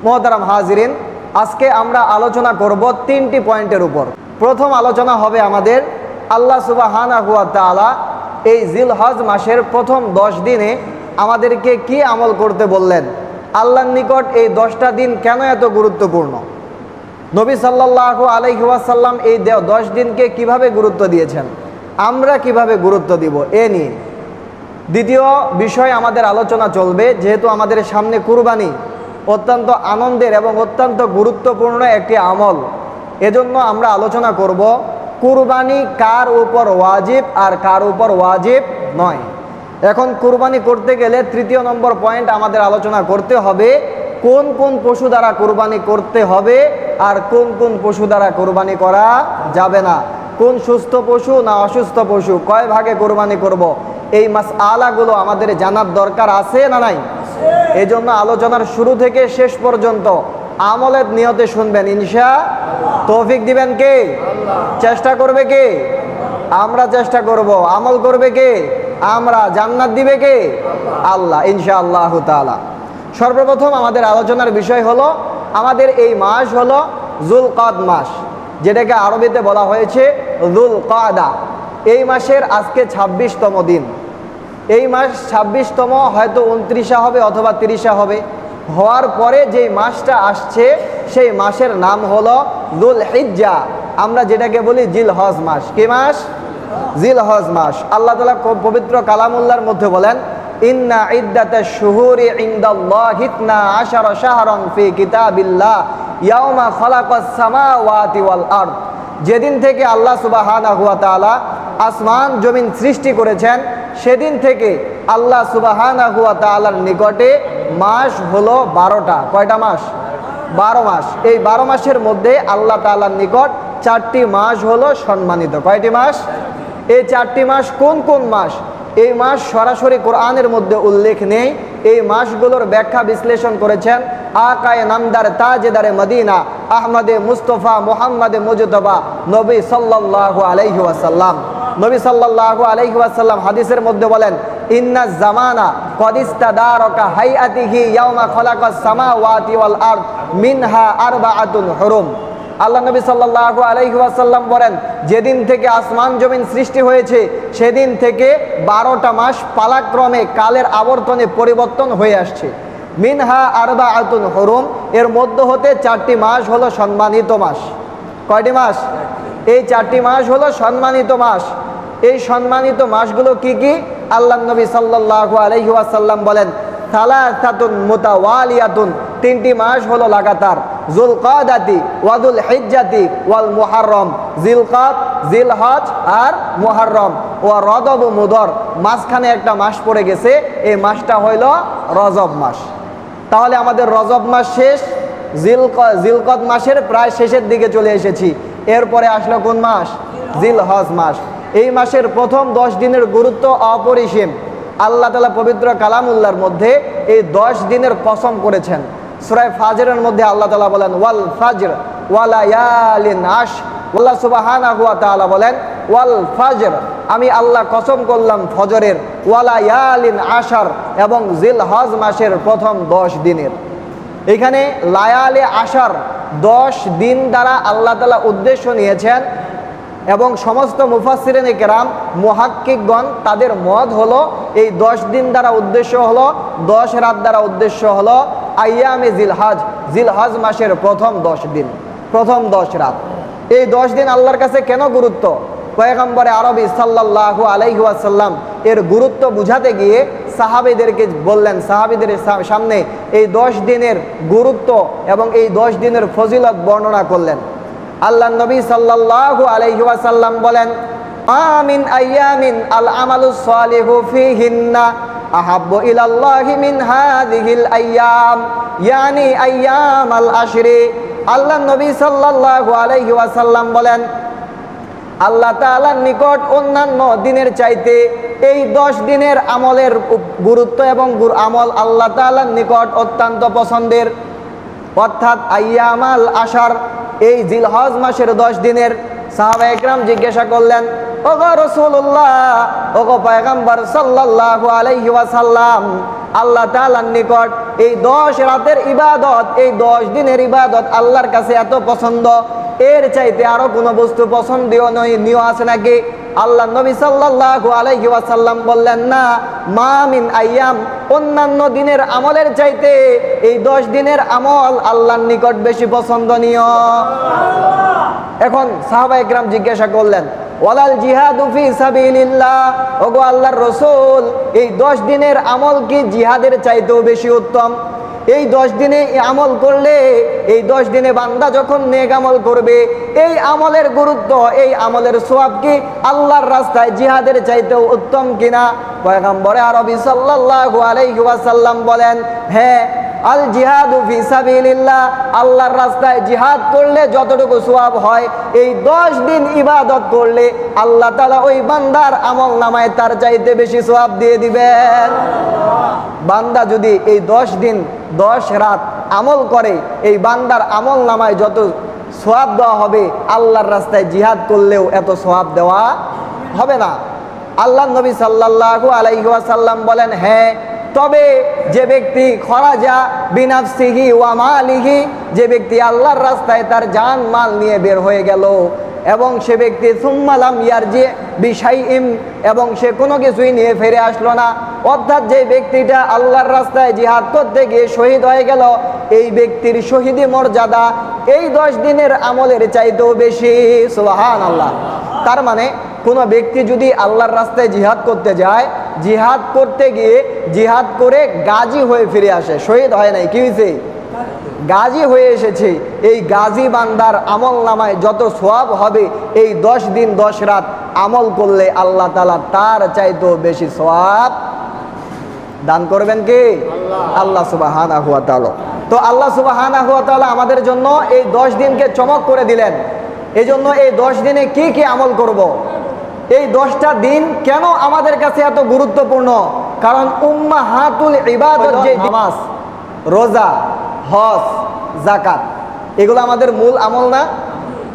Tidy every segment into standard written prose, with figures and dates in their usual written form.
মোহতারাম হাজিরিন, আজকে আমরা আলোচনা করব 3টি পয়েন্টের উপর। প্রথম আলোচনা হবে আমাদের আল্লাহ সুবহানাহু ওয়া তাআলা এই জিলহজ মাসের প্রথম 10 দিনে আমাদেরকে কি আমল করতে বললেন, আল্লাহর নিকট এই 10টা দিন কেন এত গুরুত্বপূর্ণ, নবী সাল্লাল্লাহু আলাইহি ওয়াসাল্লাম এই 10 দিনকে কিভাবে গুরুত্ব দিয়েছেন, আমরা কিভাবে গুরুত্ব দিব, এ নিয়ে দ্বিতীয় বিষয় আমাদের আলোচনা চলবে। যেহেতু আমাদের সামনে কুরবানি অত্যন্ত আনন্দের এবং অত্যন্ত গুরুত্বপূর্ণ একটি আমল, এজন্য আমরা আলোচনা করব কুরবানি কার উপর ওয়াজিব আর কার উপর ওয়াজিব নয়। এখন কুরবানি করতে গেলে তৃতীয় নম্বর পয়েন্ট আমাদের আলোচনা করতে হবে কোন কোন পশু দ্বারা কুরবানি করতে হবে আর কোন কোন পশু দ্বারা কুরবানি করা যাবে না, কোন সুস্থ পশু না অসুস্থ পশু, কয় ভাগে কুরবানি করব, এই মাসআলাগুলো আমাদের জানার দরকার আছে না নাই। এই জন্য আলোচনার শুরু থেকে শেষ পর্যন্ত আমলের নিয়তে শুনবেন, ইনশাআল্লাহ। তৌফিক দিবেন কে? চেষ্টা করবে কে? আমরা চেষ্টা করব। আমল করবে কে? আমরা। জান্নাত দিবে কে? আল্লাহ, ইনশাআল্লাহ তাআলা। সর্বপ্রথম আমাদের আলোচনার বিষয় হলো আমাদের এই মাস হলো যুলকাদ মাস, যেটাকে আরবিতে বলা হয়েছে যুলকাদা। এই মাসের আজকে 26তম দিন। এই মাস 26তম, হয়তো 29 হবে অথবা 30 হবে। হওয়ার পরে যেই মাসটা আসছে সেই মাসের নাম হলো যুলহিজ্জা, আমরা যেটাকে বলি জিলহজ মাস। কি মাস? জিলহজ মাস। আল্লাহ তাআলা পবিত্র কালামুল্লাহর মধ্যে বলেন, ইন্না ইদ্দাতাশ শুহুরি ইনদাল্লাহি 12 শাহরান ফি কিতাবিল্লাহ ইয়াওমা খালাকাস সামাওয়াতি ওয়াল আরদ। যেদিন থেকে আল্লাহ সুবহানাহু ওয়া তাআলা আসমান জমিন সৃষ্টি করেছেন সেদিন থেকে আল্লাহ সুবহানাহু ওয়া তাআলার নিকটে মাস হলো 12টা। কয়টা মাস? 12 মাস। এই 12 মাসের মধ্যে আল্লাহ তাআলার নিকট 4টি মাস হলো সম্মানিত। কয়টি মাস? এই 4টি মাস কোন কোন মাস? এই মাস সরাসরি কোরআনের মধ্যে উল্লেখ নেই। এই মাসগুলোর ব্যাখ্যা বিশ্লেষণ করেছেন আকায়ে নামদার তাজেদারে মদিনা আহমদে মুস্তফা মুহাম্মদে মুজতবা নবী সাল্লাল্লাহু আলাইহি ওয়াসাল্লাম। নবী সাল্লাল্লাহু আলাইহি ওয়াসাল্লাম হাদিসের মধ্যে বলেন, ইন্না জামানা কদ ইস্তাদারাকা হাইআতিহি ইয়াওমা খালাকাস সামাওয়াতি ওয়াল আরদ মিনহা আরবাআতুন হুরুম। আল্লাহ নবী সাল্লাল্লাহু আলাইহি ওয়াসাল্লাম বলেন, যেদিন থেকে আসমান জমিন সৃষ্টি হয়েছে সেদিন থেকে 12টা মাস পালাক্রমে কালের আবর্তনে পরিবর্তন হয়ে আসছে। মিনহা আরবাআতুন হুরুম, এর মধ্য হতে 4টি মাস হলো সম্মানিত মাস। কয়টি মাস? এই 4টি মাস হলো সম্মানিত মাস। এই সম্মানিত মাসগুলো কি কি? আল্লাহ নবী সাল্লাল্লাহু আলাইহি ওয়াসাল্লাম বলেন, সালাসাতুন মুতাওয়ালিয়াতুন, 3টি মাস হলো লাগাতার, যুলকাদাতি ওয়া যুলহিজ্জাতি ওয়াল মুহাররম, জিলকাদ, জিলহজ আর মুহাররম, ওয়া রজব ও মুদর, মাঝখানে একটা মাস পড়ে গেছে, এই মাসটা হইল রজব মাস। তাহলে আমাদের রজব মাস শেষ, জিলকদ মাসের প্রায় শেষের দিকে চলে এসেছি। এরপরে আসলো কোন মাস? জিলহজ মাস। এই মাসের প্রথম 10 দিনের গুরুত্ব অপরিসীম। আল্লাহ তাআলা পবিত্র কালামুল্লাহর মধ্যে এই 10 দিনের কসম করেছেন। সূরা ফাজরের মধ্যে আল্লাহ তাআলা বলেন, ওয়াল ফাজর ওয়া লায়ালিন আশর। আল্লাহ সুবহানাহু ওয়া তাআলা বলেন, ওয়াল ফাজর, আমি আল্লাহ কসম করলাম ফজরের, ওয়া লায়ালিন আশর, এবং জিলহজ মাসের প্রথম 10 দিনের। এখানে লায়ালে আশর 10 দিন দ্বারা আল্লাহ তাআলা উদ্দেশ্য নিয়েছেন এবং সমস্ত মুফাসসিরিনে কেরাম মুহাক্কিকগণ তাদের মত হলো এই 10 দিন দ্বারা উদ্দেশ্য হলো 10 রাত দ্বারা উদ্দেশ্য হলো আইয়ামে জিলহজ, জিলহজ মাসের প্রথম 10 দিন, প্রথম 10 রাত। এই 10 দিন আল্লাহর কাছে কেন গুরুত্ব? পয়গম্বরে আরবি সাল্লাল্লাহু আলাইহি ওয়াসাল্লাম এর গুরুত্ব বুঝাতে গিয়ে সাহাবীদেরকে বললেন, সাহাবীদের সামনে এই 10 দিনের গুরুত্ব এবং এই 10 দিনের ফজিলত বর্ণনা করলেন। আল্লাহ নবী সাল্লাল্লাহু আলাইহি ওয়াসাল্লাম বলেন, আমিন আইয়ামিন আল আমালুস সালিহু ফিহিন্না আহাব্বু ইলাল্লাহি মিন হাযিহিল আইয়াম, ইয়ানি আইয়ামাল আশরি। আল্লাহ নবী সাল্লাল্লাহু আলাইহি ওয়াসাল্লাম বলেন, আল্লাহ তাআলার নিকট অন্যান্য দিনের চাইতে এই 10 দিনের আমলের গুরুত্ব এবং আমল আল্লাহ তাআলার নিকট অত্যন্ত পছন্দের। অর্থাৎ আইয়ামাল আশর, এই জিলহজ মাসের 10 দিনের। সাহাবায়ে কেরাম জিজ্ঞাসা করলেন, ওগো রাসূলুল্লাহ, ওগো পয়গম্বর সাল্লাল্লাহু আলাইহি ওয়াসাল্লাম, আল্লাহ তাআলার নিকট এই 10 রাতের ইবাদত, এই 10 দিনের ইবাদত আল্লাহর কাছে এত পছন্দ, এর চাইতে আরো কোনো বস্তু পছন্দীয় নিয় আছে নাকি? আল্লাহ নবী সাল্লাল্লাহু আলাইহি ওয়াসাল্লাম বললেন, না, মা মিন আইয়াম, অন্যান্য দিনের আমলের চাইতে এই 10 দিনের আমল আল্লাহর নিকট বেশি পছন্দনীয়। এখন সাহাবায়ে কেরাম জিজ্ঞাসা করলেন, ওয়ালাল জিহাদু ফি সাবিলিল্লাহ, ওগো আল্লাহর রাসূল, এই 10 দিনের আমল কি জিহাদের চাইতেও বেশি উত্তম? এই 10 দিনে আমল করলে, এই 10 দিনে বান্দা যখন নেক আমল করবে, এই আমলের গুরুত্ব, এই আমলের সওয়াব কি আল্লাহর রাস্তায় জিহাদের চাইতেও উত্তম কিনা? পয়গম্বরে আরবি সাল্লাল্লাহু আলাইহি ওয়াসাল্লাম বলেন, হ্যাঁ, আল জিহাদু ফি সাবিলিল্লাহ, আল্লাহর রাস্তায় জিহাদ করলে যতটুকু সওয়াব হয়, এই 10 দিন ইবাদত করলে আল্লাহ তাআলা ওই বান্দার আমল নামায় তার চাইতে বেশি সওয়াব দিয়ে দিবেন। বান্দা যদি এই 10 দিন 10 রাত আমল করে, এই বান্দার আমল নামায় যত সওয়াব দেওয়া হবে, আল্লাহর রাস্তায় জিহাদ করলেও এত সওয়াব দেওয়া হবে না। আল্লাহ নবী সাল্লাল্লাহু আলাইহি ওয়াসাল্লাম বলেন, হ্যাঁ, তবে যে ব্যক্তি খরাজা বিনাফসিহি ওয়া মালিহি, যে ব্যক্তি আল্লাহর রাস্তায় তার জান মাল নিয়ে বের হয়ে গেল, এবং সে ব্যক্তি সুম্মা লাম ইয়ারজি বিশাইইন, এবং সে কোনো কিছুই নিয়ে ফিরে আসলো না, অর্থাৎ যে ব্যক্তিটা আল্লাহর রাস্তায় জিহাদ করতে গিয়ে শহীদ হয়ে গেল, এই ব্যক্তির শহীদি মর্যাদা এই 10 দিনের আমলের চাইতেও বেশি। সুবহানাল্লাহ। তার মানে কোনো ব্যক্তি যদি আল্লাহর রাস্তায় জিহাদ করতে যায়, জিহাদ করতে গিয়ে জিহাদ করে গাজী হয়ে ফিরে আসে, শহীদ হয় নাই, কি হয়েছে? গাজী হয়ে এসেছে, এই গাজী বান্দার আমল নামায় যত সওয়াব হবে, এই 10 দিন 10 রাত আমল করলে আল্লাহ তাআলা তার চাইতেও বেশি সওয়াব দান করবেন কে? আল্লাহ সুবহানাহু ওয়া তাআলা। তো আল্লাহ সুবহানাহু ওয়া তাআলা আমাদের জন্য এই 10 দিনকে চমক করে দিলেন। এই জন্য এই 10 দিনে কি কি আমল করব, এই 10টা দিন কেন আমাদের কাছে এত গুরুত্বপূর্ণ? কারণ উম্মাহাতুল ইবাদত, যে নামাজ, রোজা, হজ, যাকাত, এগুলো আমাদের মূল আমল না?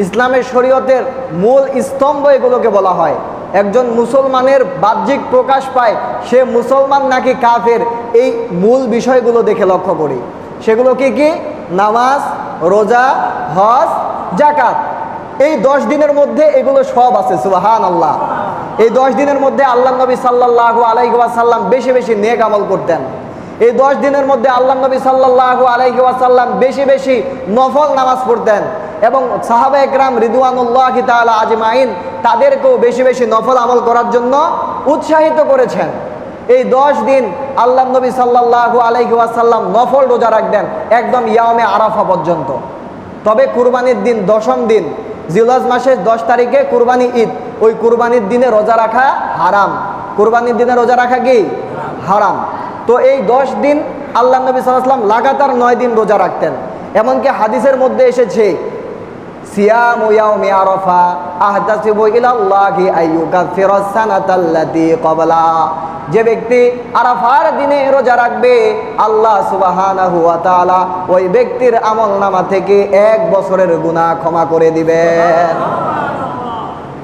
ইসলামের শরীয়তের মূল স্তম্ভ এগুলোকে বলা হয়। একজন মুসলমানের বাহ্যিক প্রকাশ পায় সে মুসলমান নাকি কাফের, এই মূল বিষয়গুলো দেখে লক্ষ্য করি। সেগুলো কি কি? নামাজ, রোজা, হজ, যাকাত। এই 10 দিনের মধ্যে এগুলো সব আছে। সুবহানাল্লাহ। এই 10 দিনের মধ্যে আল্লাহ নবী সাল্লাল্লাহু আলাইহি ওয়াসাল্লাম বেশি বেশি নেক আমল করতেন। এই 10 দিনের মধ্যে আল্লাহ নবী সাল্লাল্লাহু আলাইহি ওয়াসাল্লাম বেশি বেশি নফল নামাজ পড়তেন, এবং সাহাবায়ে কেরাম রিদওয়ানুল্লাহি তাআলা আজমাইন তাদেরকেও বেশি বেশি নফল আমল করার জন্য উৎসাহিত করেছেন। এই 10 দিন আল্লাহ নবী সাল্লাল্লাহু আলাইহি ওয়াসাল্লাম নফল রোজা রাখতেন একদম ইয়াউমে আরাফা পর্যন্ত। তবে কুরবানির দিন 10ম দিন, জিলহজ মাসের 10 তারিখে কুরবানি ঈদ, ওই কুরবানির দিনে রোজা রাখা হারাম। কুরবানির দিনে রোজা রাখা কি হারাম। তো এই 10 দিন আল্লাহ নবী সাল্লাল্লাহু আলাইহি ওয়াসাল্লাম লাগাতার 9 দিন রোজা রাখতেন। এমনকি হাদিসের মধ্যে এসেছে, সিয়ামু ইয়াউমি আরাফা আহতাসিবু ইলাল্লাহি আইয়ুকাফিরাস সানাতাল্লাতী ক্বাবলা, যে ব্যক্তি আরাফার দিনে রোজা রাখবে, আল্লাহ সুবহানাহু ওয়া তাআলা ওই ব্যক্তির আমলনামা থেকে 1 বছরের গুনাহ ক্ষমা করে দিবেন।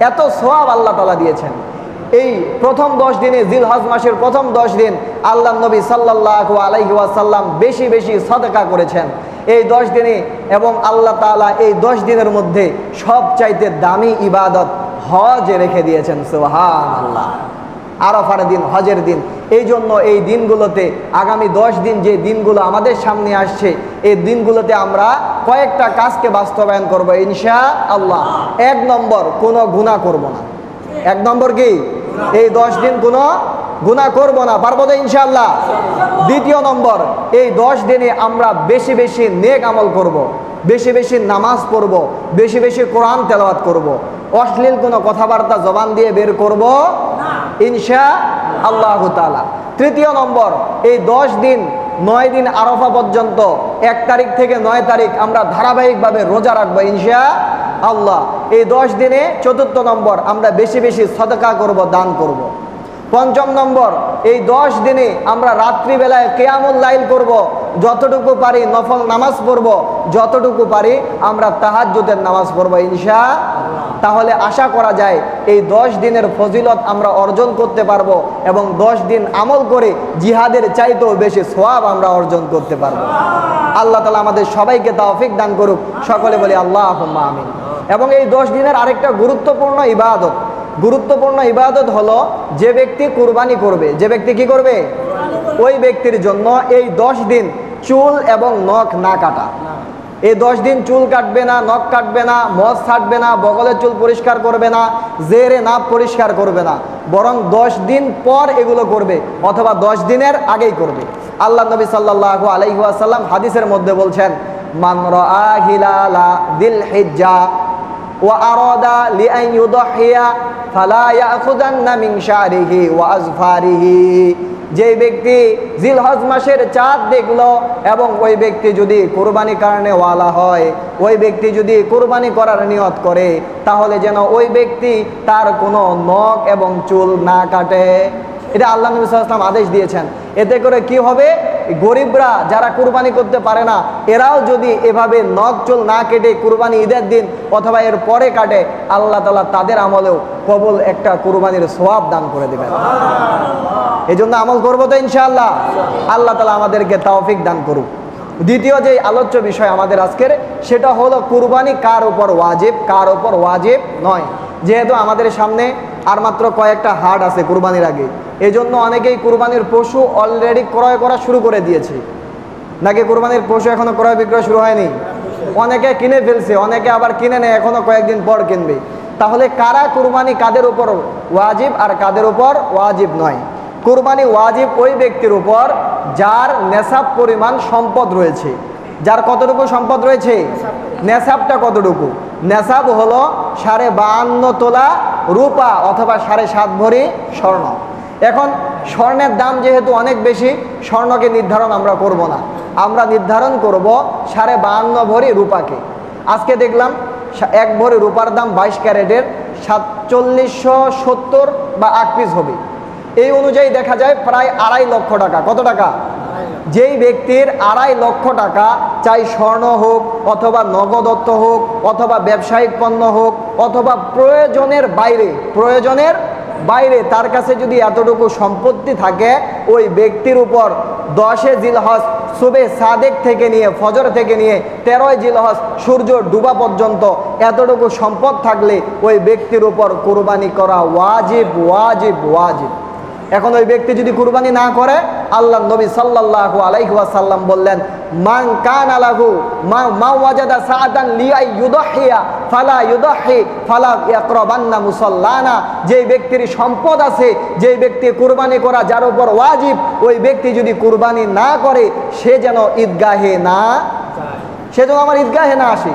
এত সওয়াব আল্লাহ তাআলা দিয়েছেন। এই প্রথম 10 দিনে, জিলহজ মাসের প্রথম 10 দিন আল্লাহ নবী সাল্লাল্লাহু আলাইহি ওয়াসাল্লাম বেশি বেশি সাদকা করেছেন এই 10 দিনে। এবং আল্লাহ তাআলা এই 10 দিনের মধ্যে সবচাইতে দামি ইবাদত হজ রেখে দিয়েছেন। সুবহানাল্লাহ। আরাফার দিন, হজের দিন। এই জন্য এই দিনগুলোতে, আগামী 10 দিন যে দিনগুলো আমাদের সামনে আসছে, এই দিনগুলোতে আমরা কয়েকটা কাজকে বাস্তবায়ন করব ইনশাআল্লাহ। 1 নম্বর, কোনো গুনাহ করব না। 1 নম্বর কি? এই 10 দিন কোনো গুনাহ করব না। পারবো তো ইনশাআল্লাহ? 2য় নম্বর, এই 10 দিনে আমরা বেশি বেশি নেক আমল করব, বেশি বেশি নামাজ পড়ব, বেশি বেশি কোরআন তেলাওয়াত করব, অশ্লীল কোনো কথাবার্তা জবান দিয়ে বের করব ইনশাআল্লাহু তাআলা। 3য় নম্বর, এই 10 দিন 9 দিন আরাফা পর্যন্ত, 1 তারিখ থেকে 9 তারিখ আমরা ধারাবাহিকভাবে রোজা রাখবো ইনশাআল্লাহ। এই 10 দিনে 4র্থ নম্বর, আমরা বেশি বেশি সাদকা করব, দান করব। 5ম নম্বর, এই 10 দিনে আমরা রাত্রিবেলায় কিয়ামুল লাইল করব, যতটুকু পারি নফল নামাজ পড়ব, যতটুকু পারি আমরা তাহাজ্জুদের নামাজ পড়ব ইনশাআল্লাহ। তাহলে আশা করা যায় এই 10 দিনের ফজিলত আমরা অর্জন করতে পারবো এবং 10 দিন আমল করে জিহাদের চাইতেও বেশি সওয়াব আমরা অর্জন করতে পারবো। আল্লাহ তাআলা আমাদের সবাইকে তৌফিক দান করুক, সকলে বলি আল্লাহুম্মা আমিন। এবং এই 10 দিনের আরেকটা গুরুত্বপূর্ণ ইবাদত হলো, যে ব্যক্তি কুরবানি করবে, যে ব্যক্তি কি করবে, ওই ব্যক্তির জন্য এই 10 দিন চুল এবং নখ না কাটা। এই 10 দিন চুল কাটবে না, নখ কাটবে না, মজ ছাড়বে না, বগলের চুল পরিষ্কার করবে না, জেরে নাপ পরিষ্কার করবে না, বরং 10 দিন পর এগুলো করবে অথবা 10 দিনের আগেই করবে। আল্লাহ নবী সাল্লাল্লাহু আলাইহি ওয়াসাল্লাম হাদিসের মধ্যে বলছেন, মান রাআ হিলালা দিল হিজ্জা ওয়া আরাদা লিআন ইউদহিয়া ফালা ইয়াখুযান্না মিন শারিহি ওয়া আযফারিহি। যে ব্যক্তি জিলহজ মাসের চাঁদ দেখলো এবং ওই ব্যক্তি যদি কুরবানি কারণে ওয়ালা হয়, ওই ব্যক্তি যদি কুরবানি করার নিয়ত করে, তাহলে যেন ওই ব্যক্তি তার কোনো নখ এবং চুল না কাটে। এটা আল্লাহ নবী সাল্লাল্লাহু আলাইহি ওয়াসাল্লাম আদেশ দিয়েছেন। এতে করে কি হবে, গরিবরা যারা কুরবানি করতে পারে না, এরাও যদি এভাবে নখ চুল না কেটে কুরবানি ঈদের দিন অথবা এর পরে কাটে, আল্লাহ তাআলা তাদের আমলেও কবুল একটা কুরবানির সওয়াব দান করে দেবেন। এই জন্য আমল করবো তো ইনশাআল্লাহ। আল্লাহ তাআলা আমাদেরকে তৌফিক দান করুক। দ্বিতীয় যে আলোচ্য বিষয় আমাদের আজকের, সেটা হলো কুরবানি কার উপর ওয়াজিব, কার উপর ওয়াজিব নয়। যেহেতু আমাদের সামনে আর মাত্র কয়েকটা হাট আছে কুরবানির আগে, এজন্য অনেকেই কুরবানির পশু অলরেডি ক্রয় করা শুরু করে দিয়েছে। নাকি কুরবানির পশু এখনো ক্রয় বিক্রয় শুরু হয়নি? অনেকে কিনে ফেলছে, অনেকে আবার কিনে নেয়, এখনো কয়েকদিন পর কিনবে। তাহলে কারা কুরবানি কাদের উপর ওয়াজিব আর কাদের উপর ওয়াজিব নয়? কুরবানি ওয়াজিব ওই ব্যক্তির উপর যার নেশাব পরিমাণ সম্পদ রয়েছে। যার কতটুকু সম্পদ রয়েছে? নেশাবটা কতটুকু? নেশাব হলো 52.5 তোলা রূপা অথবা 7.5 ভরি স্বর্ণ। এখন স্বর্ণের দাম যেহেতু অনেক বেশি, স্বর্ণকে নির্ধারণ আমরা করব না, আমরা নির্ধারণ করব 52.5 ভরি রূপাকে। আজকে দেখলাম 1 ভরি রূপার দাম 22 ক্যারেটের 4770 বা 8 পিস হবে। এই অনুযায়ী দেখা যায় প্রায় 2.5 লক্ষ টাকা। কত টাকা? যেই ব্যক্তির 2.5 লক্ষ টাকা, চাই স্বর্ণ হোক অথবা নগদ অর্থ হোক অথবা ব্যবসায়িক পণ্য হোক অথবা প্রয়োজনের বাইরে তার কাছে যদি এতটুকু সম্পত্তি থাকে, ওই ব্যক্তির উপর 10 জিলহজ সুবে সাদেক থেকে নিয়ে, ফজর থেকে নিয়ে 13 জিলহজ সূর্য ডুবা পর্যন্ত এতটুকু সম্পদ থাকলে ওই ব্যক্তির উপর কুরবানি করা ওয়াজিব ওয়াজিব ওয়াজিব। এখন ওই ব্যক্তি যদি কুরবানি না করে, আল্লাহ নবী সাল্লাল্লাহু আলাইহি ওয়াসাল্লাম বললেন, মান কানা লাহু মা ওয়াজাদা সাআতান লিআই ইউদহিয়া ফালা ইউদহি ফালা ইয়াকরাবান্না মুসাল্লানা। যেই ব্যক্তির সম্পদ আছে, যেই ব্যক্তি কুরবানি করা যার উপর ওয়াজিব, ওই ব্যক্তি যদি কুরবানি না করে, সে যেন ঈদগাহে না যায়, সে যেন আমার ঈদগাহে না আসে,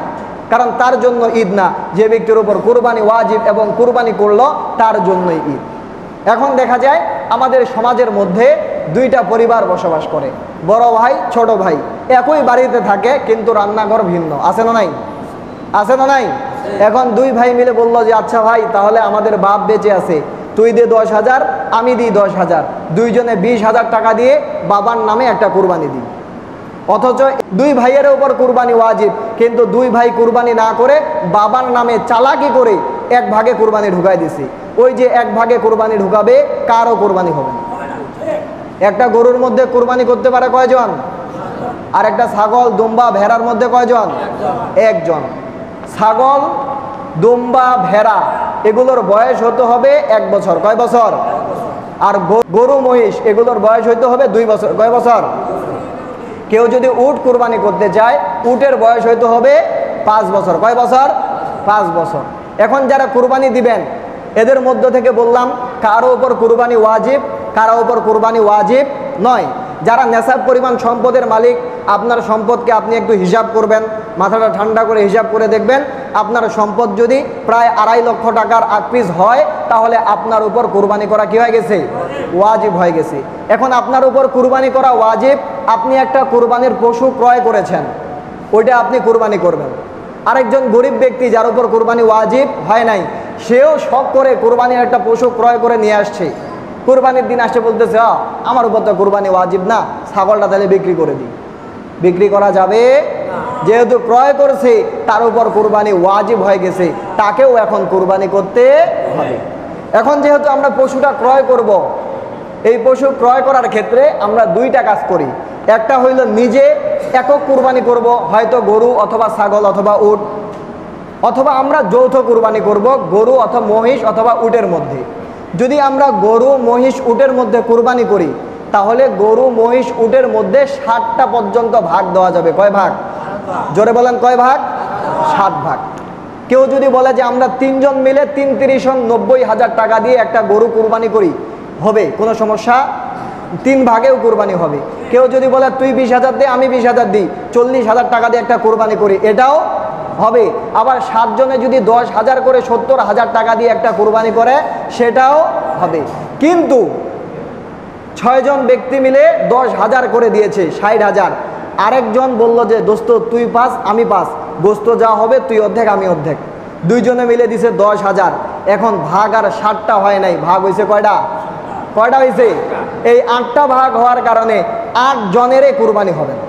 কারণ তার জন্য ঈদ না। যে ব্যক্তির উপর কুরবানি ওয়াজিব এবং কুরবানি করলো, তার জন্যই ঈদ। এখন দেখা যায় আমাদের সমাজের মধ্যে 2টা পরিবার বসবাস করে, বড় ভাই ছোট ভাই একই বাড়িতে থাকে, কিন্তু রান্নাঘর ভিন্ন। আছে না নাই? আছে না নাই? এখন 2 ভাই মিলে বললো যে, আচ্ছা ভাই, তাহলে আমাদের বাপ বেঁচে আছে, তুই দে 10,000, আমি দিই 10,000, দুইজনে 20,000 টাকা দিয়ে বাবার নামে একটা কুরবানি দিই। অথচ 2 ভাইয়ের উপর কুরবানি ওয়াজিব, কিন্তু 2 ভাই কুরবানি না করে বাবার নামে চালাকি করে 1 ভাগে কুরবানি ঢুকাই দিছি। ওই যে 1 ভাগে কুরবানি ঢুকাবে, কারও কুরবানি হবে না। একটা গরুর মধ্যে কুরবানি করতে পারে কয়জন? আর একটা ছাগল, দুম্বা, ভেড়ার মধ্যে কয়জন? 1 জন। ছাগল, দুম্বা, ভেড়া এগুলোর বয়স হতে হবে 1 বছর। কয় বছর? আর গরু, মহিষ এগুলোর বয়স হইতে হবে 2 বছর। কয় বছর? কেউ যদি উট কুরবানি করতে চায়, উটের বয়স হইতে হবে 5 বছর। কয় বছর? 5 বছর। এখন যারা কুরবানি দিবেন, এদের মধ্য থেকে বললাম কারো উপর কুরবানি ওয়াজিব, কারো উপর কুরবানি ওয়াজিব নয়। যারা নেশাব পরিমাণ সম্পদের মালিক, আপনার সম্পদকে আপনি একটু হিসাব করবেন, মাথাটা ঠান্ডা করে হিসাব করে দেখবেন, আপনার সম্পদ যদি প্রায় 2.5 লক্ষ টাকার 8 পিস হয়, তাহলে আপনার উপর কুরবানি করা কি হয়ে গেছে? ওয়াজিব হয়ে গেছে। এখন আপনার উপর কুরবানি করা ওয়াজিব। আপনি একটা কুরবানির পশু ক্রয় করেছেন, ওইটা আপনি কুরবানি করবেন। আরেকজন গরিব ব্যক্তি যার উপর কুরবানি ওয়াজিব হয় নাই, সেও শখ করে কুরবানির একটা পশু ক্রয় করে নিয়ে আসছে। কুরবানির দিন আসে বলতেছে, আমার উপর তো কুরবানি ওয়াজিব না, ছাগলটা তাহলে বিক্রি করে দিই। বিক্রি করা যাবে যেহেতু ক্রয় করছে তার উপর কুরবানি ওয়াজিব হয়ে গেছে, তাকেও এখন কুরবানি করতে হবে। এখন যেহেতু আমরা পশুটা ক্রয় করব, এই পশু ক্রয় করার ক্ষেত্রে আমরা দুইটা কাজ করি। একটা হইল নিজে একক কুরবানি করব, হয়তো গরু অথবা ছাগল অথবা উট, অথবা আমরা যৌথ কুরবানি করব গরু অথবা মহিষ অথবা উটের মধ্যে। যদি আমরা গরু মহিষ উটের মধ্যে কুরবানি করি তাহলে গরু মহিষ উটের মধ্যে 7টা পর্যন্ত ভাগ দেওয়া যাবে। কয় ভাগ? জোরে বলেন কয় ভাগ? 7 ভাগ। কেউ যদি বলে যে আমরা 3 জন মিলে 3 90,000 টাকা দিয়ে একটা গরু কুরবানি করি, হবে, কোনো সমস্যা? 3 ভাগেও কুরবানি হবে। কেউ যদি বলে তুই 20,000 দে আমি 20,000 দিই, 40,000 টাকা দিয়ে একটা কুরবানি করি, এটাও হবে। আবার 7 জনে যদি 10,000 করে 70,000 টাকা দিয়ে একটা কুরবানি করে, সেটাও হবে। কিন্তু 6 জন ব্যক্তি মিলে 10,000 করে দিয়েছে, 60,000। আরেকজন বলল যে দোস্ত তুই 5 আমি 5, গোস্ত যা হবে তুই অর্ধেক আমি অর্ধেক। 2 জনে মিলে দিছে 10,000। এখন ভাগ আর 7টা হয় নাই, ভাগ হয়েছে কয়টা? কয়টা হয়েছে? এই 8টা ভাগ হওয়ার কারণে 8 জনেরই কুরবানি হবে না,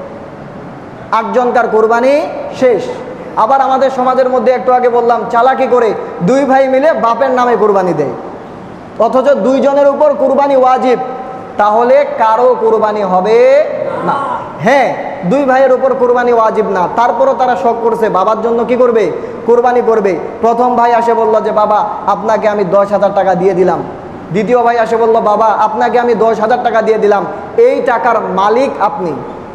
8 জনকার কুরবানি শেষ। আবার আমাদের সমাজের মধ্যে একটু আগে বললাম চালাকি করে 2 ভাই মিলে বাপের নামে কুরবানি দেয়, অথচ 2 জনের উপর কুরবানি ওয়াজিব, তাহলে কারো কুরবানি হবে না। হ্যাঁ, 2 ভাইয়ের উপর কুরবানি ওয়াজিব না, তারপরও তারা শখ করছে বাবার জন্য কি করবে? কুরবানি করবে। প্রথম ভাই আসে বলল যে বাবা আপনাকে আমি 10,000 টাকা দিয়ে দিলাম। দ্বিতীয় ভাই আসে বলল বাবা আপনাকে আমি 10,000 টাকা দিয়ে দিলাম। এই টাকার মালিক আপনি।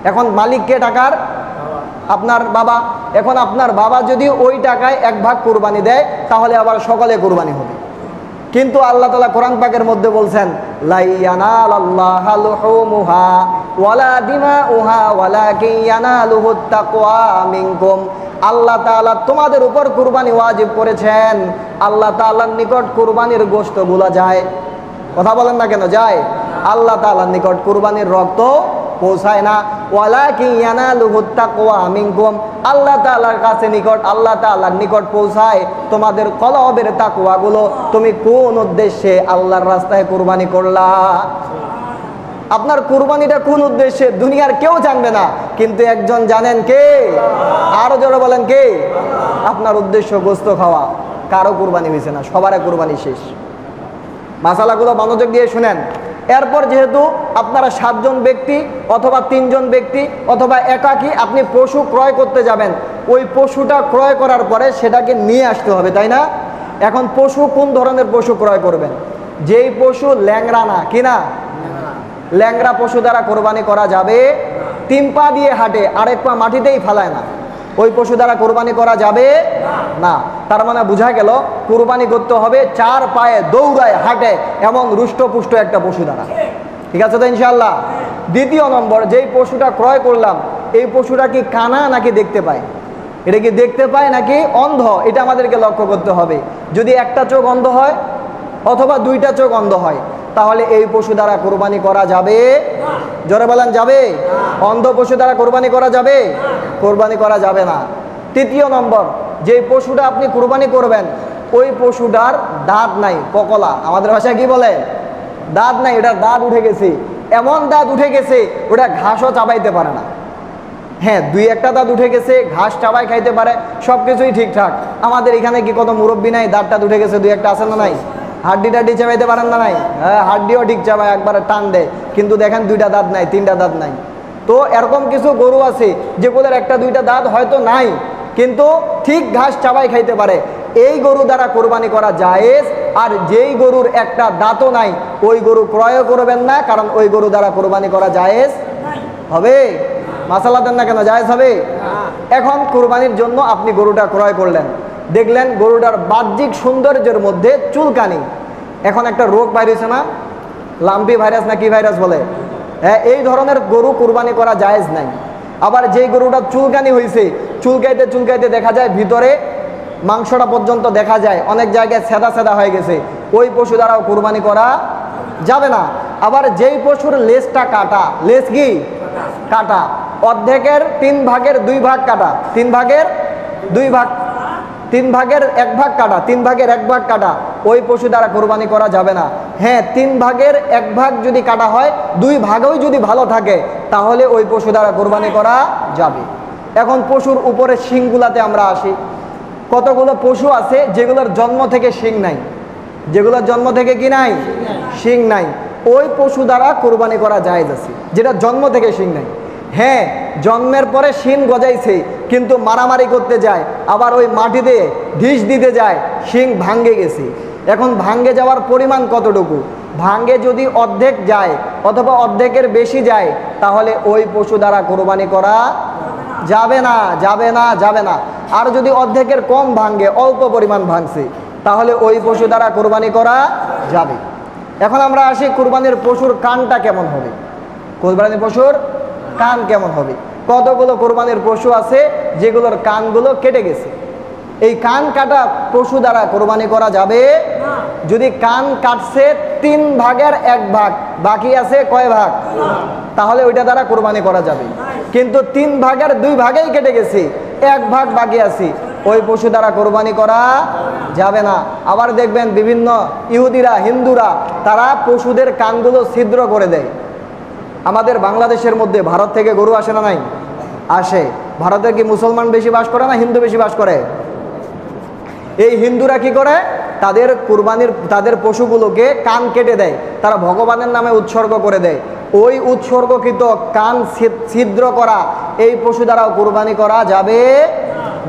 এখন মালিক কে টাকার? আপনার বাবা। এখন আপনার বাবা যদি ওই টাকায় 1 ভাগ কুরবানি দেয় তাহলে আবার সকলে কুরবানি হবে। কিন্তু আল্লাহ তাআলা কোরআন পাকের মধ্যে বলছেন লা ইয়ানালাল্লাহু লুহুমুহা ওয়ালা দিমাউহা ওয়ালাকিন ইয়ানালুহুত তাকওয়া মিনকুম। আল্লাহ তাআলা তোমাদের উপর কুরবানি ওয়াজিব করেছেন, আল্লাহ তাআলার নিকট কুরবানির গোশতগুলো যায়। কথা বলেন না কেন যায়? আল্লাহ তাআলার নিকট কুরবানির রক্ত পৌঁছায় না। ওয়ালাকিন ইয়ানালুহুত তাকওয়া মিনকুম, আল্লাহ তাআলার কাছে নিকট, আল্লাহ তাআলার নিকট পৌঁছায় তোমাদের কলবের তাকওয়াগুলো। তুমি কোন উদ্দেশ্যে আল্লাহর রাস্তায় কুরবানি করলা? আপনার কুরবানিটা কোন উদ্দেশ্যে দুনিয়ার কেউ জানবে না, কিন্তু একজন জানেন, কে? আরো জোরে বলেন কে? আপনার উদ্দেশ্য গোশত খাওয়া, কারো কুরবানি হয়েছে না, সবার কুরবানি শেষ। মাসালাগুলো মনোযোগ দিয়ে শুনেন। এরপর যেহেতু আপনারা 7 জন ব্যক্তি অথবা 3 জন ব্যক্তি অথবা একাকী আপনি পশু ক্রয় করতে যাবেন, ওই পশুটা ক্রয় করার পরে সেটাকে নিয়ে আসতে হবে, তাই না? এখন পশু কোন ধরনের পশু ক্রয় করবেন? যেই পশু ল্যাংড়া না, কি না? ল্যাংড়া পশু দ্বারা কোরবানি করা যাবে। 3 পা দিয়ে হাঁটে, আরেক পা মাটিতেই ফেলায় না, ওই পশু দ্বারা কোরবানি করা যাবে না। তার মানে বোঝা গেল কোরবানি করতে হবে 4 পায়ে দৌড়ায় হাঁটে এমন রুষ্টপুষ্ট একটা পশু দ্বারা। ঠিক আছে তো ইনশাআল্লাহ? দ্বিতীয় নম্বর, যেই পশুটা ক্রয় করলাম এই পশুটা কি কানা নাকি দেখতে পায়? এটা কি দেখতে পায় নাকি অন্ধ? এটা আমাদেরকে লক্ষ্য করতে হবে। যদি একটা চোখ অন্ধ হয় অথবা 2টা চোখ অন্ধ হয় তাহলে এই পশু দ্বারা কোরবানি করা যাবে? জোরে বলেন যাবে? অন্ধ পশু দ্বারা কোরবানি করা যাবে? কোরবানি করা যাবে না। তৃতীয় নম্বর, যে পশুটা আপনি কোরবানি করবেন ওই পশুটার দাঁত নাই, পকলা, আমাদের ভাষায় কি বলে? দাঁত নাই, এটার দাঁত উঠে গেছে, এমন দাঁত উঠে গেছে ওটা ঘাসও চাবাইতে পারে না। হ্যাঁ, 2-1টা দাঁত উঠে গেছে, ঘাস চাবাই খাইতে পারে, সব কিছুই ঠিকঠাক। আমাদের এখানে কি কত মুরব্বী নাই দাঁতটা উঠে গেছে, 2-1টা আছে না নাই? হাড্ডি টাড্ডি চাবাইতে পারেন না নাই? হ্যাঁ, হাড্ডিও ঠিক চাবায়, একবারে টান দেয়, কিন্তু দেখেন 2টা দাঁত নাই, 3টা দাঁত নাই। তো এরকম কিছু গরু আছে যেগুলোর 1-2টা দাঁত হয়তো নাই, কিন্তু ঠিক ঘাস চাবাই খাইতে পারে, এই গরু দ্বারা কোরবানি করা জায়েজ। আর যেই গরুর একটা দাঁতও নাই ওই গরু ক্রয় করবেন না, কারণ ওই গরু দ্বারা কোরবানি করা জায়েজ হবে। মাসালা দেন না কেন? জায়েজ হবে। এখন কোরবানির জন্য আপনি গরুটা ক্রয় করলেন, দেখলেন গরুটার বাহ্যিক সৌন্দর্যের মধ্যে চুলকানি। এখন একটা রোগ বাইরেছে না, লাম্পি ভাইরাস না কি ভাইরাস বলে, হ্যাঁ, এই ধরনের গরু কোরবানি করা জায়েজ নাই। আবার যেই গরুটা চুলকানি হয়েছে, চুলকাইতে চুলকাইতে দেখা যায় ভিতরে মাংসটা পর্যন্ত দেখা যায়, অনেক জায়গায় ছেদা ছেদা হয়ে গেছে, ওই পশু দ্বারাও কোরবানি করা যাবে না। আবার যেই পশুর লেজটা কাটা, লেজ কি কাটা, অর্ধেকের 3 ভাগের 2 ভাগ কাটা, 3 ভাগের 2 ভাগ, 3 ভাগের 1 ভাগ কাটা, 3 ভাগের 1 ভাগ কাটা, ওই পশু দ্বারা কোরবানি করা যাবে না। হ্যাঁ, 3 ভাগের 1 ভাগ যদি কাটা হয়, 2 ভাগই যদি ভালো থাকে তাহলে ওই পশু দ্বারা কোরবানি করা যাবে। এখন পশুর উপরে শিংগুলাতে আমরা আসি। কতগুলো পশু আছে যেগুলোর জন্ম থেকে শিং নাই, যেগুলোর জন্ম থেকে কি নাই, শিং নাই, ওই পশু দ্বারা কোরবানি করা জায়েজ আছে, যেটা জন্ম থেকে শিং নাই। হ্যাঁ, জন্মের পরে শিং গজাইছে কিন্তু মারামারি করতে যায়, আবার ওই মাটিতে ঢিস দিতে যায়, শিং ভাঙ্গে গেছে। এখন ভাঙ্গে যাওয়ার পরিমাণ কতটুকু? ভাঙ্গে যদি অর্ধেক যায় অথবা অর্ধেকের বেশি যায়, তাহলে ওই পশু দ্বারা কোরবানি করা যাবে না, যাবে না, যাবে না। আর যদি অর্ধেকের কম ভাঙ্গে, অল্প পরিমাণ ভাঙছে, তাহলে ওই পশু দ্বারা কোরবানি করা যাবে। এখন আমরা আসি কোরবানির পশুর কানটা কেমন হবে। কোরবানির পশুর কান কেমন হবে? কতগুলো কোরবানির পশু আছে যেগুলোর কানগুলো কেটে গেছে। এই কান কাটা পশু দ্বারা কোরবানি করা যাবে যদি কান কাটছে 3 ভাগের 1 ভাগ, বাকি আছে কয় ভাগ, তাহলে ওইটা দ্বারা কোরবানি করা যাবে। কিন্তু 3 ভাগের 2 ভাগেই কেটে গেছে, 1 ভাগ বাকি আছে, ওই পশু দ্বারা কোরবানি করা যাবে না। আবার দেখবেন বিভিন্ন ইহুদিরা, হিন্দুরা তারা পশুদের কানগুলো ছিদ্র করে দেয়। আমাদের বাংলাদেশের মধ্যে ভারত থেকে গরু আসে না? নাই, আসে। ভারতে কি মুসলমান বেশি বাস করে না হিন্দু বেশি বাস করে? এই হিন্দুরা কি করে, তাদের কুরবানির তাদের পশুগুলোকে কান কেটে দেয়, তারা ভগবানের নামে উৎসর্গ করে দেয়। ওই উৎসর্গকৃত কান ছিদ্র করা এই পশু দ্বারাও কুরবানি করা যাবে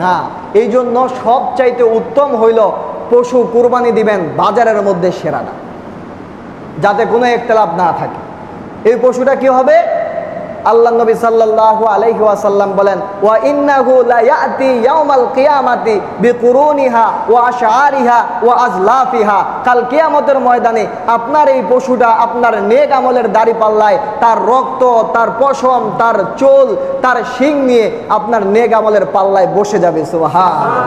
না। এই জন্য সবচাইতে উত্তম হইল পশু কুরবানি দিবেন বাজারের মধ্যে সেরাটা, যাতে কোনো একতলাপ না থাকে। এই পশুটা কি হবে? আল্লাহ নবী সাল্লাল্লাহু আলাইহি ওয়াসাল্লাম বলেন, ওয়া ইন্নাহু লা ইয়াতি ইয়াউমাল কিয়ামাতি বিকুরুনিহা ওয়া আশআরিহা ওয়া আজলাফিহা। কাল কিয়ামতের ময়দানে আপনার এই পশুটা আপনার নেক আমলের দাড়ি পাল্লায় তার রক্ত, তার পশম, তার চুল, তার শিং নিয়ে আপনার নেক আমলের পাল্লায় বসে যাবে। সুবহানাল্লাহ,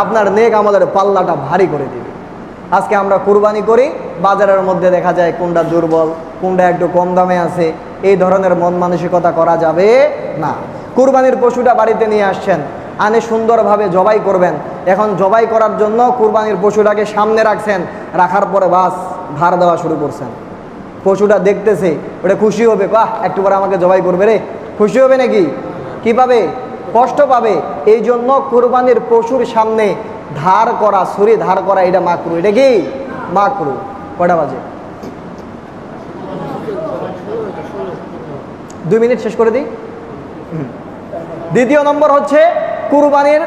আপনার নেক আমলের পাল্লাটা ভারী করে দিবে। আজকে আমরা কুরবানি করি, বাজারের মধ্যে দেখা যায় কোনটা দুর্বল, কোনটা একটু কম দামে আছে। এই ধরনের মন মানসিকতা করা যাবে না। কুরবানির পশুটা বাড়িতে নিয়ে আসছেন, আনে সুন্দরভাবে জবাই করবেন। এখন জবাই করার জন্য কুরবানির পশুটাকে সামনে রাখছেন, রাখার পরে বাস ধার দেওয়া শুরু করছেন। পশুটা দেখতেছে, ওটা খুশি হবে, বাহ একটু পরে আমাকে জবাই করবে রে, খুশি হবে নাকি? কি পাবে? কষ্ট পাবে। এই জন্য কুরবানির পশুর সামনে ধার করা, ছুরি ধার করা, এটা মাকরু। এটা কি মাকরু? কটা বাজে? 2 মিনিট শেষ করে দিই। দ্বিতীয় নম্বর হচ্ছে কুরবানির,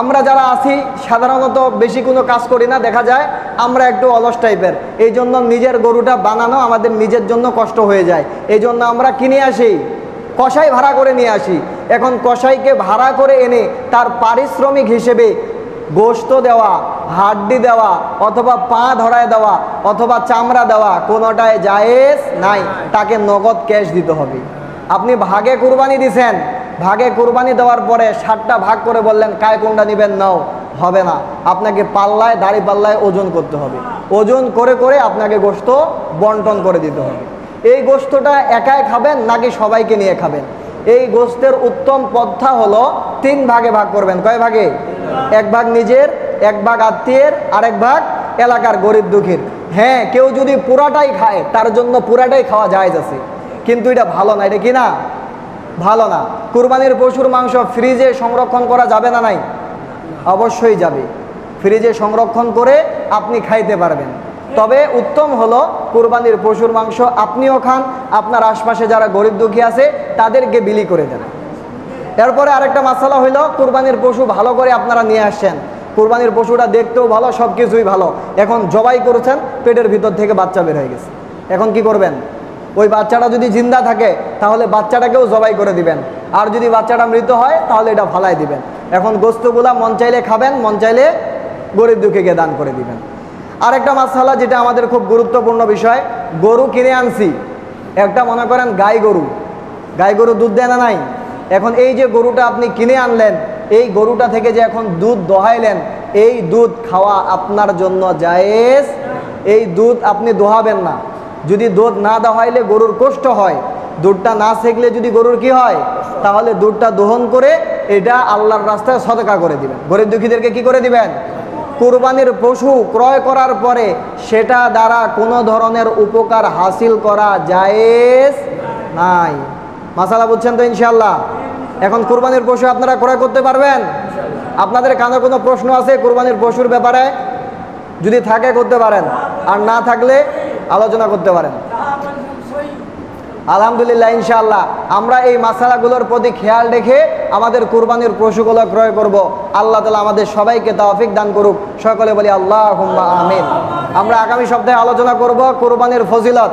আমরা যারা আছি সাধারণত বেশি কোনো কাজ করি না, দেখা যায় আমরা একটু অলস টাইপের। এই জন্য নিজের গরুটা বানানো আমাদের নিজের জন্য কষ্ট হয়ে যায়। এই জন্য আমরা কিনে আসি, কসাই ভাড়া করে নিয়ে আসি। এখন কসাইকে ভাড়া করে এনে তার পারিশ্রমিক হিসেবে গোশত দেওয়া, হাড্ডি দেওয়া, অথবা পা ধরায় দেওয়া, অথবা চামড়া দেওয়া, কোনোটাই জায়েজ নাই। তাকে নগদ ক্যাশ দিতে হবে। আপনি ভাগে কুরবানি দিছেন, ভাগে কুরবানি দেওয়ার পরে 7টা ভাগ করে বললেন কায় কোনটা নেবেন, নাও, হবে না। আপনাকে পাল্লায়, দাড়ি পাল্লায় ওজন করতে হবে। ওজন করে করে আপনাকে গোশত বন্টন করে দিতে হবে। এই গোশতটা একাই খাবেন নাকি সবাইকে নিয়ে খাবেন? এই গোশতের উত্তম পন্থা হলো 3 ভাগে ভাগ করবেন। কয় ভাগে? 1 ভাগ নিজের, 1 ভাগ আত্মীয়ের, আর 1 ভাগ এলাকার গরিব দুঃখীর। হ্যাঁ, কেউ যদি পুরাটাই খায় তার জন্য পুরাটাই খাওয়া জায়েজ আছে, কিন্তু এটা ভালো না। এটা কি না? ভালো না। কুরবানির পশুর মাংস ফ্রিজে সংরক্ষণ করা যাবে না? নাই, অবশ্যই যাবে। ফ্রিজে সংরক্ষণ করে আপনি খাইতে পারবেন। তবে উত্তম হলো কুরবানির পশুর মাংস আপনিও খান, আপনার আশপাশে যারা গরিব দুঃখী আছে তাদেরকে বিলি করে দেন। এরপরে আরেকটা মাসালা হইল, কুরবানির পশু ভালো করে আপনারা নিয়ে আসছেন, কুরবানির পশুটা দেখতেও ভালো, সব কিছুই ভালো। এখন জবাই করেছেন, পেটের ভিতর থেকে বাচ্চা বের হয়ে গেছে। এখন কি করবেন? ওই বাচ্চাটা যদি জিন্দা থাকে তাহলে বাচ্চাটাকেও জবাই করে দিবেন, আর যদি বাচ্চাটা মৃত হয় তাহলে এটা ফালাই দিবেন। এখন গোস্তগুলা মন চাইলে খাবেন, মন চাইলে গরিব দুঃখীকে দান করে দিবেন। আরেকটা মাসালা যেটা আমাদের খুব গুরুত্বপূর্ণ বিষয়, গরু কিনে আনছি, একটা মনে করেন গাই গরু, গাই গরু দুধ দেয় না? নাই। এখন এই যে গরুটা আপনি কিনে আনলেন, এই গরুটা থেকে যে এখন দুধ দোহাইলেন, এই দুধ খাওয়া আপনার জন্য জায়েজ। এই দুধ আপনি দোহাবেন না। যদি দুধ না দোহাইলে গরুর কষ্ট হয়, দুধটা না সেকলে যদি গরুর কি হয়, তাহলে দুধটা দহন করে এটা আল্লাহর রাস্তায় সদকা করে দিবেন। গরিব দুঃখীদেরকে কি করে দিবেন? কুরবানির পশু ক্রয় করার পরে সেটা দ্বারা কোনো ধরনের উপকার হাসিল করা জায়েজ নাই। মাসালা বুঝছেন তো ইনশাআল্লাহ? এখন কুরবানির পশু আপনারা ক্রয় করতে পারবেন? আপনাদের কানে কোনো প্রশ্ন আছে কুরবানির পশুর ব্যাপারে? যদি থাকে করতে পারেন, আর না থাকলে আলোচনা করতে পারেন। আলহামদুলিল্লাহ, ইনশাআল্লাহ আমরা এই মাসালাগুলোর প্রতি খেয়াল রেখে আমাদের কুরবানির পশুগুলো ক্রয় করব। আল্লাহ তাআলা আমাদের সবাইকে তৌফিক দান করুক। সকলে বলি আল্লাহুম্মা আমিন। আমরা আগামী সপ্তাহে আলোচনা করব কুরবানির ফজিলত।